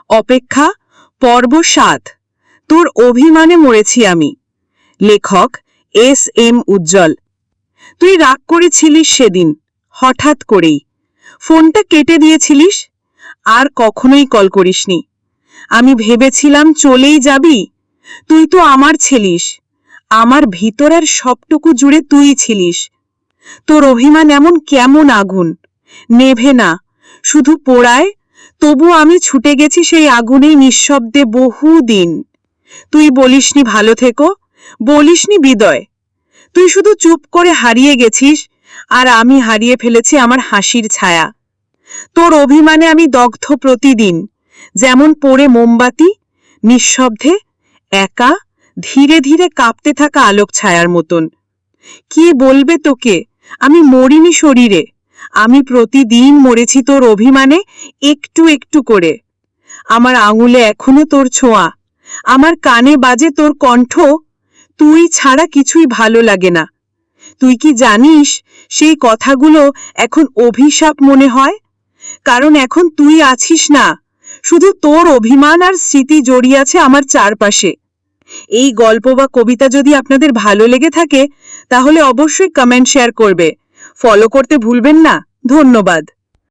অপেক্ষা পর্ব ৭। তোর অভিমানে মরেছি আমি। লেখক S.M. উজ্জ্বল। তুই রাগ করেছিলিস সেদিন, হঠাৎ করেই ফোনটা কেটে দিয়েছিলিস, আর কখনোই কল করিসনি। আমি ভেবেছিলাম চলেই যাবি। তুই তো আমার ছিলিস, আমার ভিতরের সবটুকু জুড়ে তুই ছিলিস। তোর অভিমান এমন কেমন আগুন, নেভে না, শুধু পোড়ায়। তবু আমি ছুটে গেছি সেই আগুনেই নিঃশব্দে বহুদিন। তুই বলিসনি ভালো থেকো, বলিসনি বিদয়। তুই শুধু চুপ করে হারিয়ে গেছিস, আর আমি হারিয়ে ফেলেছি আমার হাসির ছায়া। তোর অভিমানে আমি দগ্ধ প্রতিদিন, যেমন পড়ে মোমবাতি, নিঃশব্দে, একা, ধীরে ধীরে কাঁপতে থাকা আলোক ছায়ার মতন। কি বলবে তোকে, আমি মরিনি শরীরে, আমি প্রতিদিন মরেছি তোর অভিমানে, একটু একটু করে। আমার আঙুলে এখনো তোর ছোঁয়া, আমার কানে বাজে তোর কণ্ঠ। তুই ছাড়া কিছুই ভালো লাগে না। তুই কি জানিস, সেই কথাগুলো এখন অভিশাপ মনে হয়, কারণ এখন তুই আছিস না। শুধু তোর অভিমান আর স্মৃতি জড়িয়ে আছে আমার চারপাশে। এই গল্প বা কবিতা যদি আপনাদের ভালো লেগে থাকে, তাহলে অবশ্যই কমেন্ট শেয়ার করবে, ফলো করতে ভুলবেন না। ধন্যবাদ।